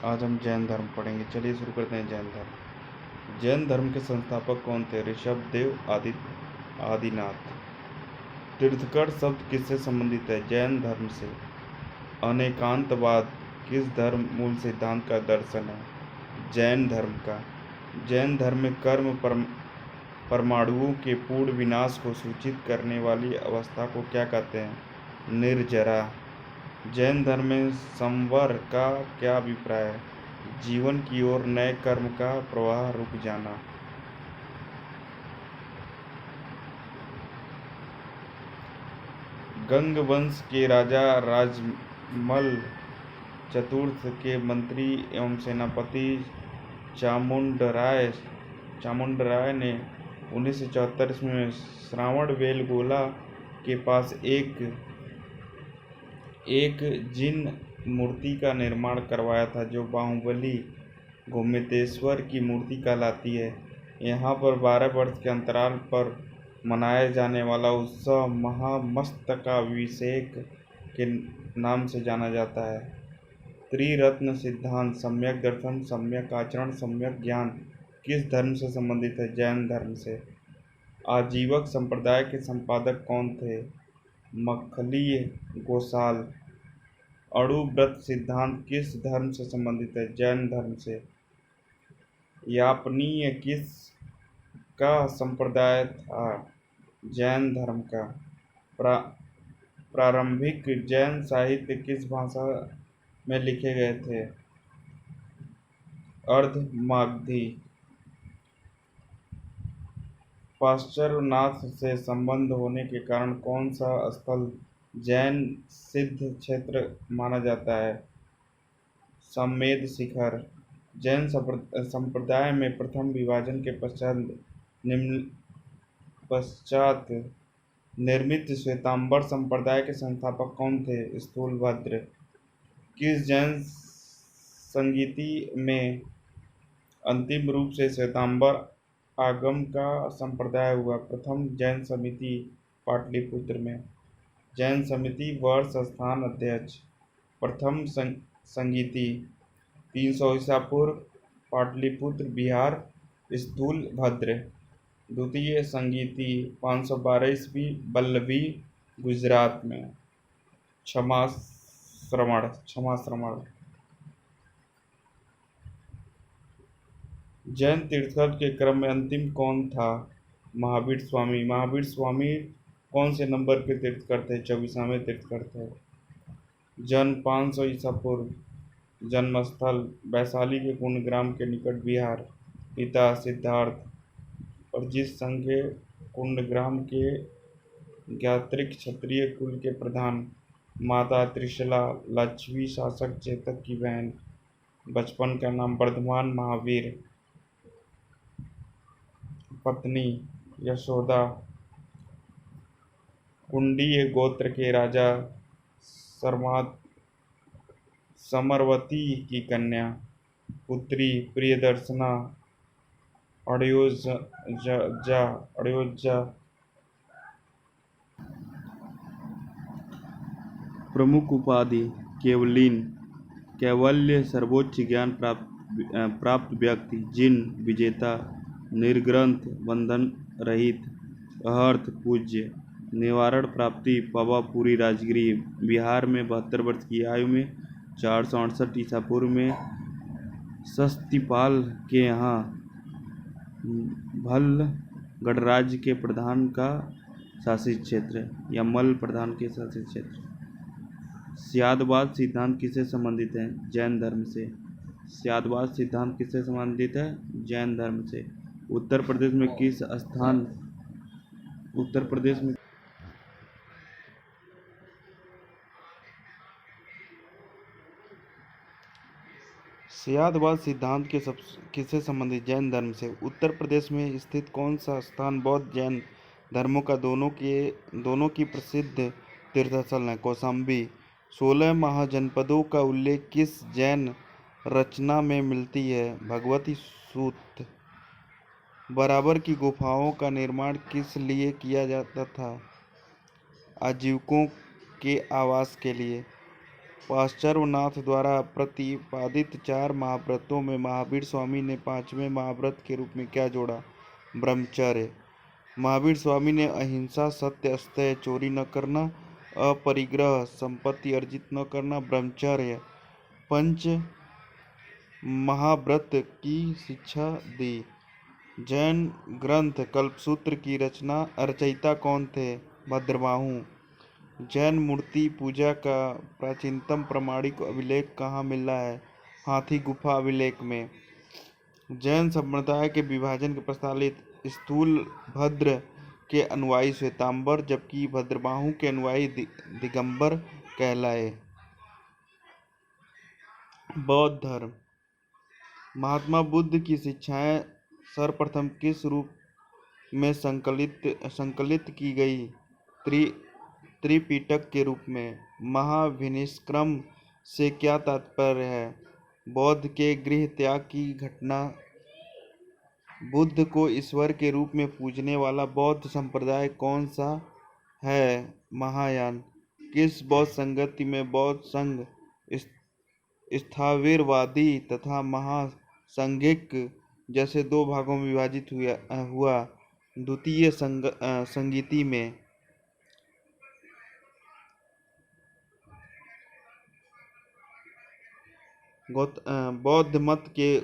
आज हम जैन धर्म पढ़ेंगे। चलिए शुरू करते हैं जैन धर्म। जैन धर्म के संस्थापक कौन थे? ऋषभदेव आदिनाथ। तीर्थंकर शब्द किससे संबंधित है? जैन धर्म से। अनेकांतवाद किस धर्म मूल सिद्धांत का दर्शन है? जैन धर्म का। जैन धर्म में कर्म परमाणुओं के पूर्ण विनाश को सूचित करने वाली अवस्था को क्या कहते हैं? निर्जरा। जैन धर्म में संवर का क्या अभिप्राय है? जीवन की ओर नए कर्म का प्रवाह रुक जाना। गंग वंश के राजा राजमल चतुर्थ के मंत्री एवं सेनापति चामुंडराय ने 1974 में श्रावणबेलगोला के पास एक जिन मूर्ति का निर्माण करवाया था जो बाहुबली गोमतेश्वर की मूर्ति कहलाती है। यहाँ पर 12 वर्ष के अंतराल पर मनाया जाने वाला उत्सव महामस्तकाभिषेक के नाम से जाना जाता है। त्रिरत्न सिद्धांत सम्यक दर्शन, सम्यक आचरण, सम्यक ज्ञान किस धर्म से संबंधित है? जैन धर्म से। आजीवक संप्रदाय के संपादक कौन थे? मखली गोसाल। अणुव्रत सिद्धांत किस धर्म से संबंधित है? जैन धर्म से। यापनीय किस का संप्रदाय था? जैन धर्म का। प्रारंभिक जैन साहित्य किस भाषा में लिखे गए थे? अर्धमागधी। पाश्चरनाथ से संबंध होने के कारण कौन सा स्थल जैन सिद्ध क्षेत्र माना जाता है? सम्मेद शिखर। जैन संप्रदाय में प्रथम विभाजन के पश्चात निर्मित श्वेतांबर संप्रदाय के संस्थापक कौन थे? स्थूलभद्र। किस जैन संगीति में अंतिम रूप से श्वेतांबर आगम का संप्रदाय हुआ? प्रथम जैन समिति पाटलिपुत्र में। जैन समिति वर्ष स्थान अध्यक्ष। प्रथम संगीति 300 ईसा पूर्व पाटलिपुत्र बिहार स्थूलभद्र। द्वितीय संगीति 512 ईस्वी वल्लभी गुजरात में। क्षमा श्रवण। जैन तीर्थंकर के क्रम में अंतिम कौन था? महावीर स्वामी। महावीर स्वामी कौन से नंबर के तीर्थंकर थे? 24वें तीर्थंकर थे। जन्म 500 ईसा पूर्व। जन्मस्थल वैशाली के कुंडग्राम के निकट बिहार। पिता सिद्धार्थ। और जिस संघ के कुंडग्राम के ज्ञात्रिक क्षत्रिय कुल के प्रधान। माता त्रिशला लक्ष्मी शासक चेतक की बहन। बचपन का नाम वर्धमान महावीर। पत्नी यशोदा। कुंडीय गोत्र के राजा समरवती की कन्या। पुत्री प्रियदर्शना। अड़योजा। प्रमुख उपाधि कैवल्य सर्वोच्च ज्ञान प्राप्त व्यक्ति। जिन विजेता। निर्ग्रंथ बंधन रहित। अहर्थ पूज्य। निवारण प्राप्ति पवापुरी राजगीर बिहार में 72 वर्ष की आयु में 468 ईसा पूर्व में सस्तीपाल के यहाँ भल्ल गणराज्य के प्रधान का शासित क्षेत्र या मल्ल प्रधान के शासित क्षेत्र। स्यादवाद सिद्धांत किससे संबंधित है? जैन धर्म से। स्यादवाद सिद्धांत किससे संबंधित है? जैन धर्म से। उत्तर प्रदेश में किस स्थान स्यादवाद सिद्धांत किससे संबंधित? जैन धर्म से। उत्तर प्रदेश में स्थित कौन सा स्थान बौद्ध जैन धर्मों का दोनों की प्रसिद्ध तीर्थस्थल है? कौशाम्बी। 16 महाजनपदों का उल्लेख किस जैन रचना में मिलती है? भगवती सूत्र। बराबर की गुफाओं का निर्माण किस लिए किया जाता था? आजीविकों के आवास के लिए। पाश्चर्वनाथ द्वारा प्रतिपादित 4 महाव्रतों में महावीर स्वामी ने 5वें महाव्रत के रूप में क्या जोड़ा? ब्रह्मचर्य। महावीर स्वामी ने अहिंसा, सत्य, अस्तेय, चोरी न करना, अपरिग्रह, संपत्ति अर्जित न करना, ब्रह्मचर्य, पंच महाव्रत की शिक्षा दी। जैन ग्रंथ कल्पसूत्र की रचयिता कौन थे? भद्रबाहु। जैन मूर्ति पूजा का प्राचीनतम प्रमाणिक अभिलेख कहाँ मिला है? हाथी गुफा अभिलेख में। जैन संप्रदाय के विभाजन के प्रस्तावित स्थूल भद्र के अनुयायी श्वेतांबर, जबकि भद्रबाहु के अनुयायी दिगंबर कहलाए। बौद्ध धर्म। महात्मा बुद्ध की शिक्षाएं सर्वप्रथम किस रूप में संकलित की गई? त्रिपिटक के रूप में। महाविनिष्क्रम से क्या तात्पर्य है? बौद्ध के गृह त्याग की घटना। बुद्ध को ईश्वर के रूप में पूजने वाला बौद्ध संप्रदाय कौन सा है? महायान। किस बौद्ध संगति में बौद्ध संघ स्थाविरवादी तथा महासंघिक जैसे 2 भागों में विभाजित हुआ? द्वितीय संगीति में। बौद्ध मत के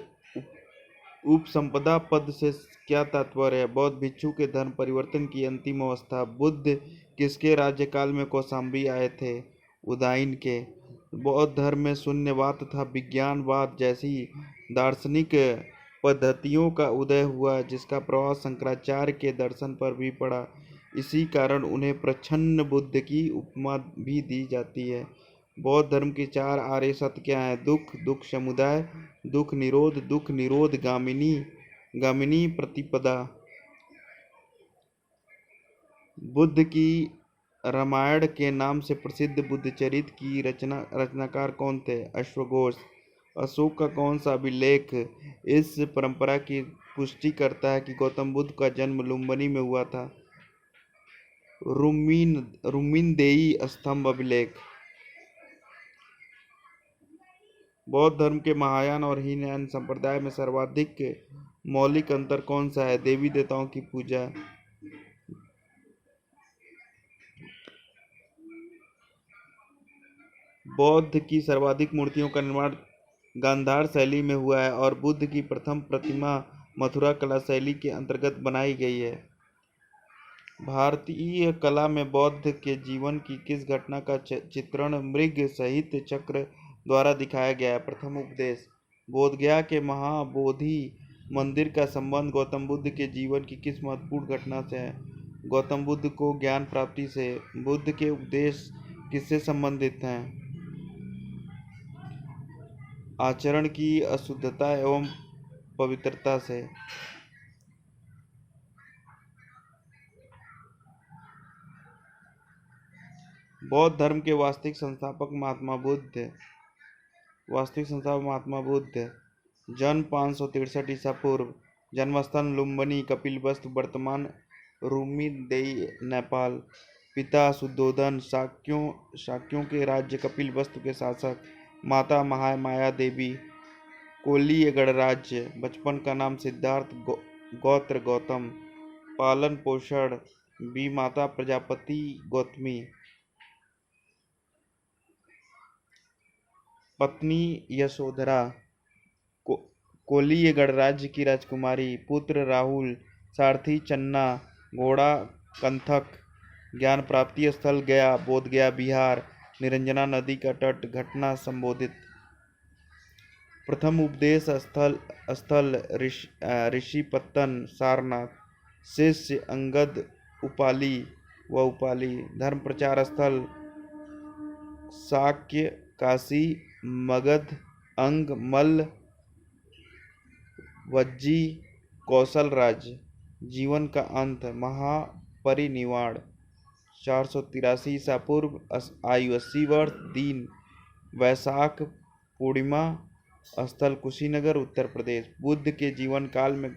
उपसंपदा पद से क्या तात्पर्य है? बौद्ध भिक्षु के धर्म परिवर्तन की अंतिम अवस्था। बुद्ध किसके राज्यकाल में कौशाम्बी आए थे? उदयन के। बौद्ध धर्म में शून्यवाद तथा विज्ञानवाद जैसी दार्शनिक पद्धतियों का उदय हुआ, जिसका प्रभाव शंकराचार्य के दर्शन पर भी पड़ा। इसी कारण उन्हें प्रच्छन्न बुद्ध की उपमा भी दी जाती है। बौद्ध धर्म के 4 आर्य सत्य क्या हैं? दुख, दुख समुदाय, दुख निरोध गामिनी प्रतिपदा। बुद्ध की रामायण के नाम से प्रसिद्ध बुद्धचरित की रचनाकार कौन थे? अश्वघोष। अशोक का कौन सा अभिलेख इस परंपरा की पुष्टि करता है कि गौतम बुद्ध का जन्म लुम्बिनी में हुआ था? रुमिनदेई स्तंभ अभिलेख। बौद्ध धर्म के महायान और हीनयान संप्रदाय में सर्वाधिक मौलिक अंतर कौन सा है? देवी देवताओं की पूजा। बौद्ध की सर्वाधिक मूर्तियों का निर्माण गांधार शैली में हुआ है और बुद्ध की प्रथम प्रतिमा मथुरा कला शैली के अंतर्गत बनाई गई है। भारतीय कला में बौद्ध के जीवन की किस घटना का चित्रण मृग सहित चक्र द्वारा दिखाया गया है? प्रथम उपदेश। बोधगया के महाबोधि मंदिर का संबंध गौतम बुद्ध के जीवन की किस महत्वपूर्ण घटना से है? गौतम बुद्ध को ज्ञान प्राप्ति से। बुद्ध के उपदेश किससे संबंधित हैं? आचरण की अशुद्धता एवं पवित्रता से। बौद्ध धर्म के वास्तविक संस्थापक महात्मा बुद्ध। जन्म 563 ईसा पूर्व। जन्मस्थान लुम्बिनी, कपिलवस्तु वर्तमान रुमिनदेई, नेपाल। पिता शुद्धोदन, शाक्यों के राज्य कपिलवस्तु के शासक। माता महामाया देवी, कोलीय गणराज्य। बचपन का नाम सिद्धार्थ, गोत्र गौतम। पालन पोषण बी माता प्रजापति गौतमी। पत्नी यशोधरा, कोलीय गणराज्य की राजकुमारी। पुत्र राहुल, सारथी चन्ना, घोड़ा कंथक। ज्ञान प्राप्ति स्थल गया, बोधगया बिहार। निरंजना नदी का तट। घटना संबोधित। प्रथम उपदेश स्थल ऋषिपत्तन सारनाथ। शिष्य अंगद उपाली धर्म प्रचार स्थल शाक्य काशी मगध अंग मल्ल वज्जी कौशल राज्य। जीवन का अंत महापरिनिर्वाण। 483 ईसा पूर्व। आयु 80 वर्ष। दिन वैशाख पूर्णिमा। स्थल कुशीनगर उत्तर प्रदेश। बुद्ध के जीवन काल में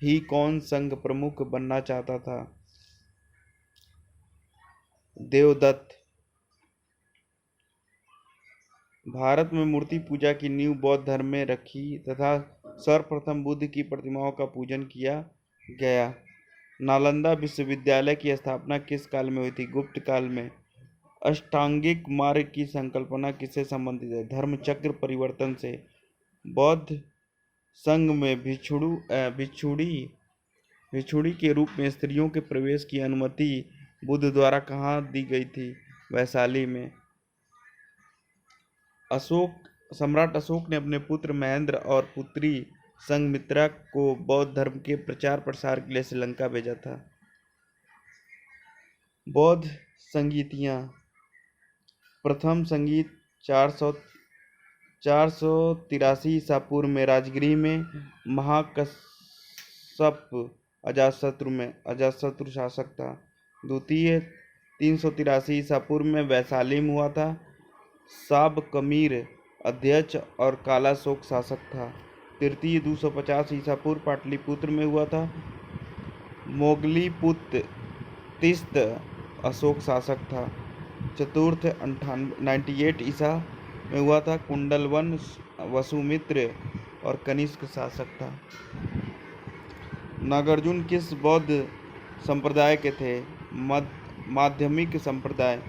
ही कौन संघ प्रमुख बनना चाहता था? देवदत्त। भारत में मूर्ति पूजा की नींव बौद्ध धर्म में रखी तथा सर्वप्रथम बुद्ध की प्रतिमाओं का पूजन किया गया। नालंदा विश्वविद्यालय की स्थापना किस काल में हुई थी? गुप्त काल में। अष्टांगिक मार्ग की संकल्पना किससे संबंधित है? धर्मचक्र परिवर्तन से। बौद्ध संघ में भिक्षुणी के रूप में स्त्रियों के प्रवेश की अनुमति बुद्ध द्वारा कहाँ दी गई थी? वैशाली में। सम्राट अशोक ने अपने पुत्र महेंद्र और पुत्री संघमित्रा को बौद्ध धर्म के प्रचार प्रसार के लिए श्रीलंका भेजा था। बौद्ध संगीतियाँ। प्रथम संगीत 483 ईसा पूर्व में राजगृह में महाकश्यप अजातशत्रु शासक था। द्वितीय 383 ईसा पूर्व में वैशाली में हुआ था। साबकमीर अध्यक्ष और कालाशोक शासक था। तृतीय 250 ईसा पूर्व पाटलिपुत्र में हुआ था। मोगलीपुत्र तिस्त अशोक शासक था। चतुर्थ 98 ईसा में हुआ था। कुंडलवन वसुमित्र और कनिष्क शासक था। नागार्जुन किस बौद्ध संप्रदाय के थे? माध्यमिक संप्रदाय।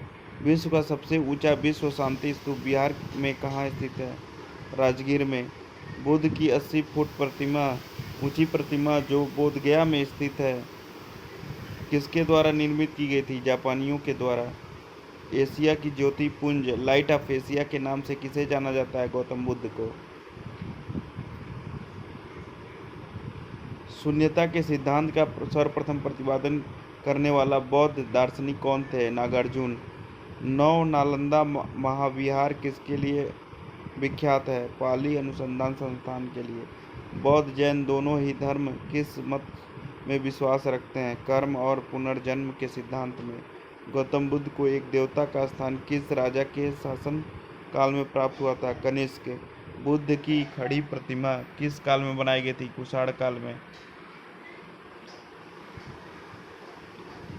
विश्व का सबसे ऊंचा विश्व शांति स्तूप बिहार में कहाँ स्थित है? राजगीर में। बुद्ध की 80 फुट ऊंची प्रतिमा जो बोधगया में स्थित है किसके द्वारा निर्मित की गई थी? जापानियों के द्वारा। एशिया की ज्योति पुंज लाइट ऑफ एशिया के नाम से किसे जाना जाता है? गौतम बुद्ध को। शून्यता के सिद्धांत का सर्वप्रथम प्रतिपादन करने वाला बौद्ध दार्शनिक कौन थे? नागार्जुन। नौ नालंदा महाविहार किसके लिए विख्यात है? पाली अनुसंधान संस्थान के लिए। बौद्ध जैन दोनों ही धर्म किस मत में विश्वास रखते हैं? कर्म और पुनर्जन्म के सिद्धांत में। गौतम बुद्ध को एक देवता का स्थान किस राजा के शासन काल में प्राप्त हुआ था? कनिष्क। बुद्ध की खड़ी प्रतिमा किस काल में बनाई गई थी? कुषाण काल में।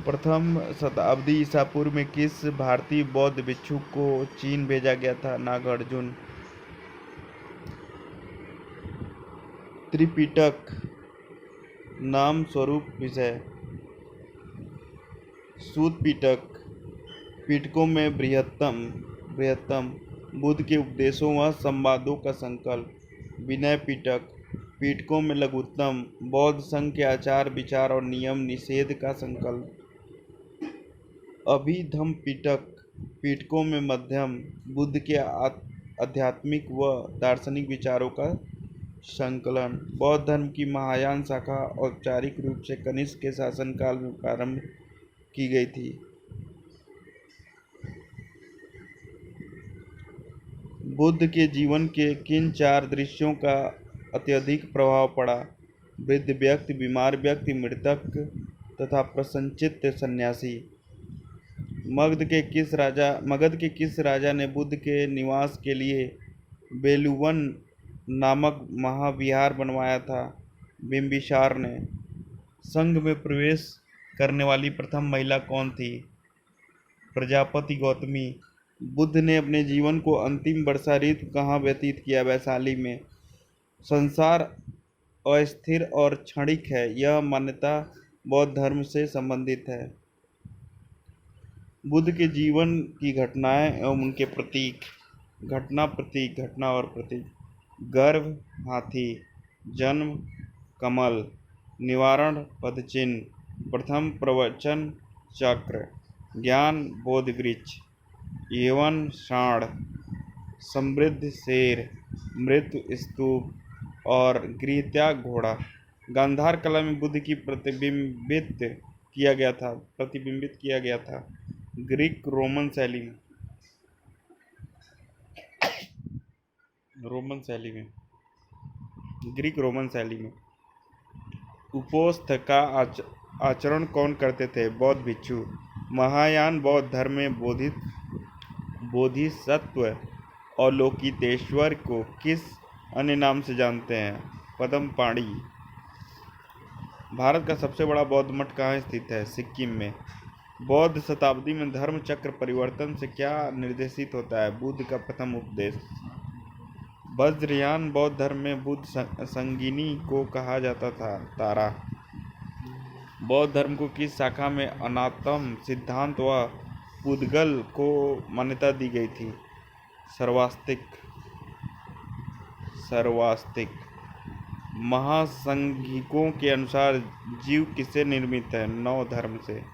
प्रथम शताब्दी ईसा पूर्व में किस भारतीय बौद्ध भिक्षु को चीन भेजा गया था? नागार्जुन। त्रिपिटक नाम स्वरूप विषय। सूत पिटक। पिटकों में बृहत्तम बुद्ध के उपदेशों व संवादों का संकल्प। विनय पिटक। पिटकों में लघुत्तम बौद्ध संघ के आचार विचार और नियम निषेध का संकल्प। अभिधम पिटक। पिटकों में मध्यम बुद्ध के आध्यात्मिक व दार्शनिक विचारों का संकलन। बौद्ध धर्म की महायान शाखा औपचारिक रूप से कनिष्क के शासनकाल में प्रारंभ की गई थी। बुद्ध के जीवन के किन 4 दृश्यों का अत्यधिक प्रभाव पड़ा? वृद्ध व्यक्ति, बीमार व्यक्ति, मृतक तथा प्रसन्नचित्त सन्यासी। मगध के किस राजा ने बुद्ध के निवास के लिए बेलूवन नामक महाविहार बनवाया था? बिंबिसार ने। संघ में प्रवेश करने वाली प्रथम महिला कौन थी? प्रजापति गौतमी। बुद्ध ने अपने जीवन को अंतिम वर्षा ऋतु कहाँ व्यतीत किया? वैशाली में। संसार अस्थिर और क्षणिक है, यह मान्यता बौद्ध धर्म से संबंधित है। बुद्ध के जीवन की घटनाएं एवं उनके प्रतीक। घटना और प्रतीक। गर्भ हाथी, जन्म कमल, निवारण पदचिन्ह, प्रथम प्रवचन चक्र, ज्ञान बोध वृक्ष, यौवन सांड, समृद्ध शेर, मृत्यु स्तूप और गृहत्याग घोड़ा। गांधार कला में बुद्ध की प्रतिबिंबित किया गया था। ग्रीक रोमन शैली में उपोत्थ का आचरण कौन करते थे? बौद्ध भिक्षु। महायान बौद्ध धर्म में बोधिसत्व और लोकितेश्वर को किस अन्य नाम से जानते हैं? पद्मपाणि। भारत का सबसे बड़ा बौद्ध मठ कहाँ स्थित है? सिक्किम में। बौद्ध शताब्दी में धर्म चक्र परिवर्तन से क्या निर्देशित होता है? बुद्ध का प्रथम उपदेश। वज्रयान बौद्ध धर्म में बुद्ध संगिनी को कहा जाता था। तारा। बौद्ध धर्म को किस शाखा में अनात्म सिद्धांत व पुद्गल को मान्यता दी गई थी? सर्वास्तिक। महासंघिकों के अनुसार जीव किससे निर्मित है? नौ धर्म से।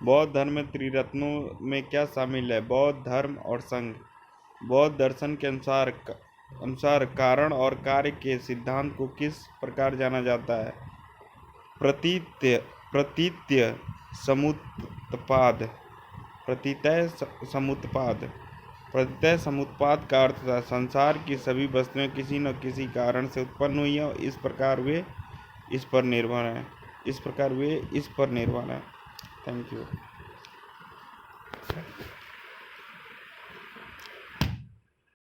बौद्ध धर्म में त्रिरत्नों में क्या शामिल है? बौद्ध धर्म और संघ। बौद्ध दर्शन के अनुसार कारण और कार्य के सिद्धांत को किस प्रकार जाना जाता है? प्रतीत्य समुत्पाद। प्रतीतय समुत्पाद का अर्थ था संसार की सभी वस्तुएं किसी न किसी कारण से उत्पन्न हुई हैं, इस प्रकार वे इस पर निर्भर हैं। Thank you.